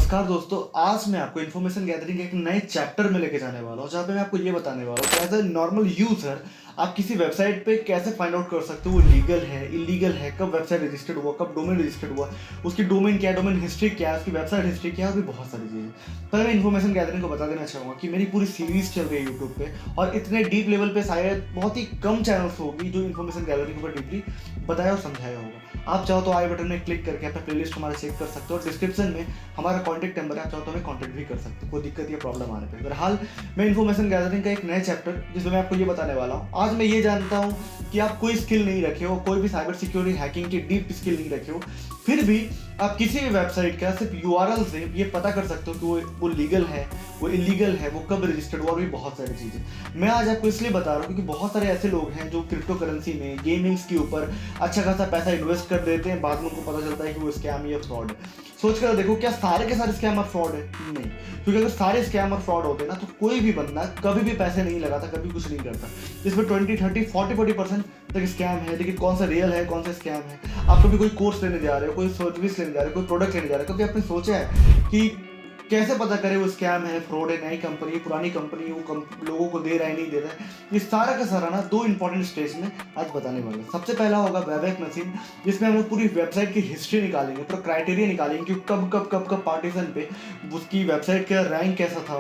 नमस्कार दोस्तों, आज मैं आपको इन्फॉर्मेशन गैदरिंग के एक नए चैप्टर में लेके जाने वाला हूँ, जहाँ पे मैं आपको ये बताने वाला हूँ कि एज अ नॉर्मल यूजर आप किसी वेबसाइट पे कैसे फाइंड आउट कर सकते हो वो लीगल है, इलीगल है, कब वेबसाइट रजिस्टर्ड हुआ, कब डोमेन रजिस्टर्ड हुआ, उसकी डोमेन क्या है, डोमेन हिस्ट्री क्या है, उसकी वेबसाइट हिस्ट्री क्या है, और भी बहुत सारी चीज़ें। पहले मैं इन्फॉर्मेशन गैदरिंग को बता देना चाहूँगा कि मेरी पूरी सीरीज चल रही है यूट्यूब पे, और इतने डीप लेवल पे शायद बहुत ही कम चैनल्स होगी जो इन्फॉर्मेशन गैदरिंग के ऊपर डीपली बताया और समझाया होगा। आप चाहो तो आई बटन में क्लिक करके अपना प्लेलिस्ट हमारा चेक कर सकते हो, और डिस्क्रिप्शन में हमारा कॉन्टैक्ट नंबर है, आप चाहो तो हमें कॉन्टैक्ट भी कर सकते हो कोई दिक्कत या प्रॉब्लम आने पर। बहरहाल मैं इन्फॉर्मेशन गैदरिंग का एक नया चैप्टर जिसमें मैं आपको ये बताने वाला हूँ। आज मैं ये जानता हूँ कि आप कोई स्किल नहीं रखे हो, कोई भी साइबर सिक्योरिटी हैकिंग की डीप स्किल नहीं रखे हो, फिर भी आप किसी भी वेबसाइट का सिर्फ यूआरएल से ये पता कर सकते हो कि वो लीगल है, वो इलीगल है, वो कब रजिस्टर्ड हुआ, और भी बहुत सारी चीज़ें मैं आज आपको इसलिए बता रहा हूँ क्योंकि बहुत सारे ऐसे लोग हैं जो क्रिप्टो करेंसी में, गेमिंग्स के ऊपर अच्छा खासा पैसा इन्वेस्ट कर देते हैं, बाद में उनको पता चलता है कि वो स्कैम या फ्रॉड है। सोच कर देखो, क्या सारे के सारे स्कैम और फ्रॉड है? नहीं, क्योंकि अगर सारे स्कैम और फ्रॉड होते ना तो कोई भी बंदा कभी भी पैसे नहीं लगाता, कभी कुछ नहीं करता। इसमें 20, 30, 40% तक स्कैम है, लेकिन कौन सा रियल है, कौन सा स्कैम है? आप कभी कोई कोर्स लेने जा रहे हो, कोई सर्विस लेने जा रहे हो, कोई प्रोडक्ट लेने जा रहे हो, कभी आपने सोचा है कि कैसे पता करें वो स्कैम है, फ्रॉड है, नई कंपनी है, पुरानी कंपनी है, वो लोगों को दे रहा है, नहीं दे रहा है? ये सारा का सारा ना दो इंपॉर्टेंट स्टेज में आज बताने वाले हैं। सबसे पहला होगा वेबएक मशीन, जिसमें हम लोग पूरी वेबसाइट की हिस्ट्री निकालेंगे, पूरा क्राइटेरिया निकालेंगे कि कब कब कब कब पार्टीशन पे उसकी वेबसाइट का रैंक कैसा था,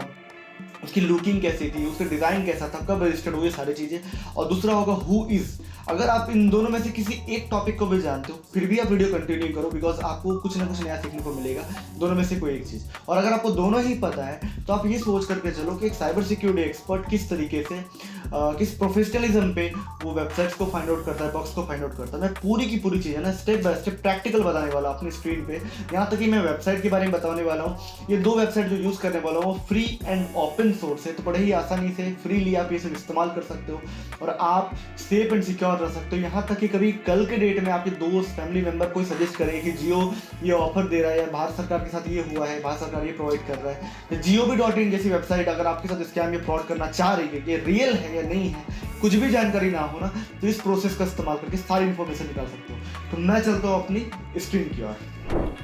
उसकी लुकिंग कैसी थी, उसका डिज़ाइन कैसा था, कब रजिस्टर्ड हुई, सारी चीज़ें। और दूसरा होगा हु इज़। अगर आप इन दोनों में से किसी एक टॉपिक को भी जानते हो फिर भी आप वीडियो कंटिन्यू करो, बिकॉज आपको कुछ ना कुछ नया सीखने को मिलेगा दोनों में से कोई एक चीज़। और अगर आपको दोनों ही पता है तो आप ये सोच करके चलो कि एक साइबर सिक्योरिटी एक्सपर्ट किस तरीके से किस प्रोफेशनलिज्म पे वो वेबसाइट्स को फाइंड आउट करता है, बग्स को फाइंड आउट करता है। मैं पूरी की पूरी चीज़ है ना स्टेप बाय स्टेप प्रैक्टिकल बताने वाला अपनी स्क्रीन पे। यहाँ तक कि मैं वेबसाइट के बारे में बताने वाला हूँ। ये दो वेबसाइट जो यूज़ करने वाला हूँ वो फ्री एंड ओपन सोर्स है, तो बड़े ही आसानी से फ्रीली आप ये सब इस्तेमाल कर सकते हो और आप सेफ एंड सिक्योर रह सकते हो। यहाँ तक कि कभी कल के डेट में आपके दोस्त, फैमिली मेंबर कोई सजेस्ट करे कि जियो ये ऑफर दे रहा है या भारत सरकार के साथ ये हुआ है, भारत सरकार ये प्रोवाइड कर रहा है, GOV.in जैसी वेबसाइट अगर आपके साथ स्कैम या फ्रॉड करना चाह रही है, ये रियल है या नहीं है, कुछ भी जानकारी ना हो ना, तो इस प्रोसेस का इस्तेमाल करके सारी इन्फॉर्मेशन निकाल सकते हो। तो मैं चलता हूँ अपनी स्क्रीन की ओर।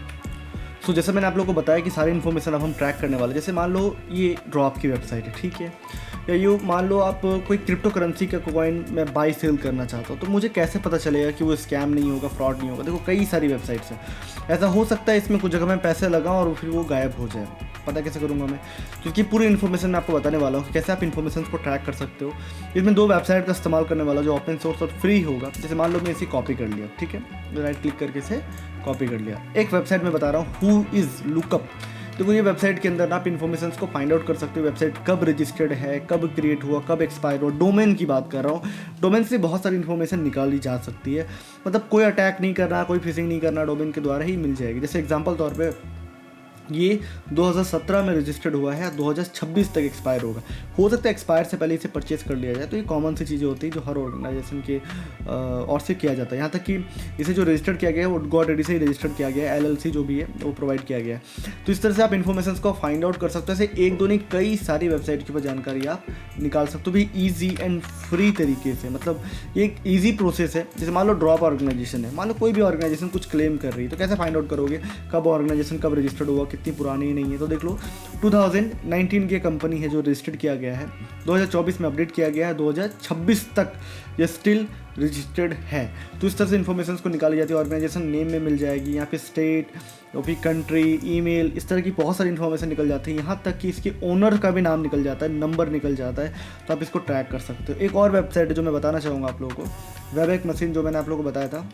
सो जैसे मैंने आप लोगों को बताया कि सारी इन्फॉर्मेशन अब हम ट्रैक करने वाले हैं। जैसे मान लो ये ड्रॉप की वेबसाइट है, ठीक है, या यूँ मान लो आप कोई क्रिप्टो करेंसी का कॉइन मैं बाई सेल करना चाहता हूँ, तो मुझे कैसे पता चलेगा कि वो स्कैम नहीं होगा, फ्रॉड नहीं होगा? देखो कई सारी वेबसाइट्स हैं, ऐसा हो सकता है इसमें कुछ जगह मैं पैसे लगाऊँ और फिर वो गायब हो जाए। पता कैसे करूँगा मैं? क्योंकि पूरी इन्फॉर्मेशन मैं आपको बताने वाला हूँ कि कैसे आप इन्फॉर्मेशन को ट्रैक कर सकते हो। इसमें दो वेबसाइट का इस्तेमाल करने वाला जो ओपन सोर्स और फ्री होगा। जैसे मान लो मैं इसे कॉपी कर लिया, ठीक है, राइट क्लिक करके इसे कॉपी कर लिया। एक वेबसाइट में बता रहा हूँ, हु इज़ लुकअप। देखो ये वेबसाइट के अंदर आप इन्फॉर्मेशन को फाइंड आउट कर सकते हो, वेबसाइट कब रजिस्टर्ड है, कब क्रिएट हुआ, कब एक्सपायर हुआ। डोमेन की बात कर रहा हूँ, डोमेन से बहुत सारी इन्फॉर्मेशन निकाली जा सकती है। मतलब कोई अटैक नहीं करना, कोई फिशिंग नहीं करना, डोमेन के द्वारा ही मिल जाएगी। जैसे एग्जांपल तौर पे ये 2017 में रजिस्टर्ड हुआ है, 2026 तक एक्सपायर होगा। हो सकता है एक्सपायर से पहले इसे परचेज कर लिया जाए। तो ये कॉमन सी चीज़ें होती हैं जो हर ऑर्गेनाइजेशन के और से किया जाता है। यहाँ तक कि इसे जो रजिस्टर्ड किया गया है वो गॉट-रेडी से ही रजिस्टर्ड किया गया है, LLC जो भी है वो प्रोवाइड किया गया है। तो इस तरह से आप इन्फॉर्मेशन को फाइंड आउट कर सकते हो। ऐसे एक दो नहीं कई सारी वेबसाइट के ऊपर जानकारी आप निकाल सकते हो भी ईजी एंड फ्री तरीके से। मतलब ये एक ईजी प्रोसेस है। जैसे मान लो ड्रॉप ऑर्गेनाइजेशन है, मान लो कोई भी ऑर्गेनाइजेशन कुछ क्लेम कर रही है, तो कैसे फाइंड आउट करोगे कब ऑर्गेनाइजेशन कब रजिस्टर्ड हुआ, कितनी पुरानी नहीं है? तो देख लो 2019 की कंपनी है जो रजिस्टर्ड किया गया है, 2024 में अपडेट किया गया है, 2026 तक ये स्टिल रजिस्टर्ड है। तो इस तरह से इन्फॉर्मेशन को निकाली जाती है। ऑर्गेनाइजेशन नेम में मिल जाएगी, यहाँ पे स्टेट, और फिर कंट्री, ईमेल, इस तरह की बहुत सारी इन्फॉर्मेशन निकल जाती है। यहाँ तक कि इसके ओनर का भी नाम निकल जाता है, नंबर निकल जाता है, तो आप इसको ट्रैक कर सकते हो। एक और वेबसाइट है जो मैं बताना चाहूँगा आप लोगों को, वेबएक मशीन, जो मैंने आप लोगों को बताया था।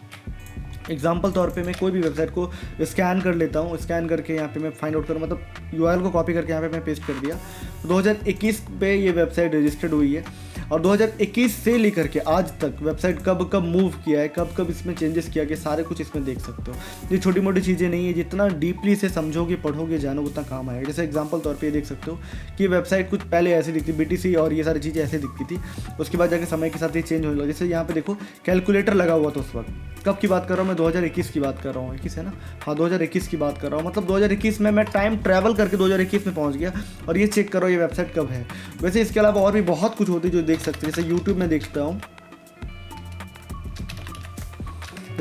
एग्जाम्पल तौर पे मैं कोई भी वेबसाइट को स्कैन कर लेता हूँ, स्कैन करके यहाँ पे मैं फाइंड आउट करूँ, मतलब URL को कॉपी करके यहाँ पे मैं पेस्ट कर दिया। 2021 पे ये वेबसाइट रजिस्टर्ड हुई है, और 2021 से लेकर के आज तक वेबसाइट कब कब मूव किया है, कब कब इसमें चेंजेस किया गया, सारे कुछ इसमें देख सकते हो। ये छोटी मोटी चीज़ें नहीं है, जितना डीपली से समझोगे, पढ़ोगे, जानोगे, उतना काम आएगा। जैसे एग्जांपल तौर पे ये देख सकते हो कि वेबसाइट कुछ पहले ऐसे दिखती, BTC और ये सारी चीज़ें ऐसे दिखती थी, उसके बाद जाके समय के साथ ये चेंज होने लगा। जैसे यहाँ पे देखो कैलकुलेटर लगा हुआ था उस वक्त, कब की बात कर रहा हूँ मैं? 2021 की बात कर रहा हूँ, 21 है ना? हाँ 2021 की बात कर रहा हूँ। मतलब 2021 में मैं टाइम ट्रैवल करके 2021 में पहुँच गया, और ये चेक करो ये वेबसाइट कब है। वैसे इसके अलावा और भी बहुत कुछ होती है जो देख सकते हैं। जैसे यूट्यूब में देखता हूँ,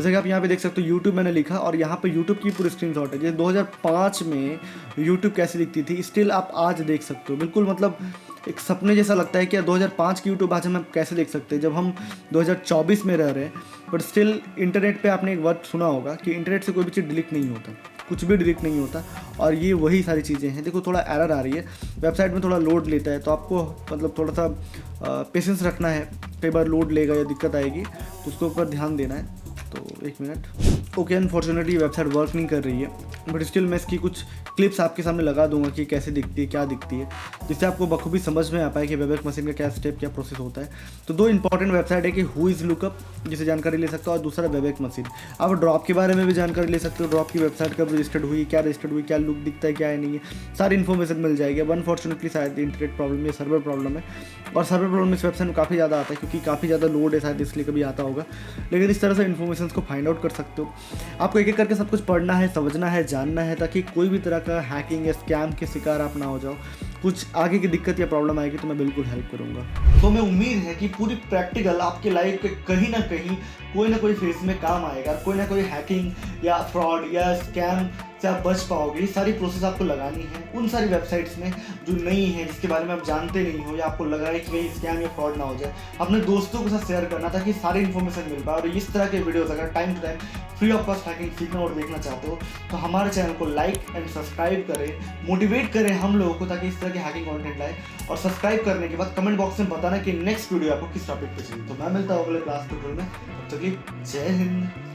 जैसे कि आप यहाँ पे देख सकते हो यूट्यूब मैंने लिखा और यहाँ पे यूट्यूब की पूरी स्क्रीनशॉट है। जैसे 2005 में यूट्यूब कैसी दिखती थी, स्टिल आप आज देख सकते हो। बिल्कुल मतलब एक सपने जैसा लगता है कि 2005 की यूट्यूब आज हम कैसे देख सकते हैं, जब हम 2024 में रह रहे हैं। बट स्टिल इंटरनेट पे आपने एक वर्ड सुना होगा कि इंटरनेट से कोई भी चीज़ डिलीट नहीं होता, कुछ भी डिलीट नहीं होता। और ये वही सारी चीज़ें हैं। देखो थोड़ा एरर आ रही है, वेबसाइट में थोड़ा लोड लेता है, तो आपको मतलब थोड़ा सा पेशेंस रखना है। कई बार लोड लेगा या दिक्कत आएगी तो उसके ऊपर ध्यान देना है। तो 1 minute. Okay, unfortunately website work नहीं कर रही है, बट स्टिल मैं इसकी कुछ क्लिप्स आपके सामने लगा दूंगा कि कैसे दिखती है, क्या दिखती है, जिससे आपको बखूबी समझ में आ पाए कि वेबएक्स मशीन का क्या स्टेप, क्या प्रोसेस होता है। तो 2 इंपॉर्टेंट वेबसाइट है कि हु इज़ लुकअप, जिसे जानकारी ले सकते हो, और दूसरा वेबएक्स मशीन। आप ड्रॉप के बारे में भी जानकारी ले सकते हो, ड्रॉप की वेबसाइट कब रजिस्टर्ड हुई, क्या रजिस्टर्ड हुई, क्या लुक दिखता है, क्या है नहीं है, सारी इन्फॉर्मेशन मिल जाएगी। अब अनफॉर्चुनेटली शायद इंटरनेट प्रॉब्लम या सर्वर प्रॉब्लम है, और सर्वर प्रॉब्लम इस वेबसाइट में काफ़ी ज़्यादा आता है क्योंकि काफ़ी ज़्यादा लोड है शायद, इसलिए कभी आता होगा। लेकिन इस तरह से इन्फॉर्मेशन को फाइंड आउट कर सकते हो। आपको एक एक करके सब कुछ पढ़ना है, समझना है, जानना है, ताकि कोई भी तरह का हैकिंग या स्कैम के शिकार आप ना हो जाओ। कुछ आगे की दिक्कत या प्रॉब्लम आएगी तो मैं बिल्कुल हेल्प करूंगा। तो मैं उम्मीद है कि पूरी प्रैक्टिकल आपके लाइफ के कहीं ना कहीं कोई ना कोई फेज में काम आएगा, कोई ना कोई हैकिंग या फ्रॉड या स्कैम से आप बच पाओगे। ये सारी प्रोसेस आपको लगानी है उन सारी वेबसाइट्स में जो नई है, जिसके बारे में आप जानते नहीं हो या आपको लग रहा है कि कहीं स्कैम या फ्रॉड ना हो जाए। अपने दोस्तों के साथ शेयर करना ताकि सारी इन्फॉर्मेशन मिल पाए। और इस तरह के वीडियोस अगर time to time free of cost hacking सीखना और देखना चाहते हो तो हमारे चैनल को लाइक एंड सब्सक्राइब करें, मोटिवेट करें हम लोगों को ताकि इस तरह के हैकिंग कंटेंट लाए। और सब्सक्राइब करने के बाद कमेंट बॉक्स में बताना कि नेक्स्ट वीडियो आपको किस टॉपिक पे चाहिए। तो मैं मिलता हूँ अगले क्लास ट्यूटोरियल में, तब तक के लिए जय हिंद।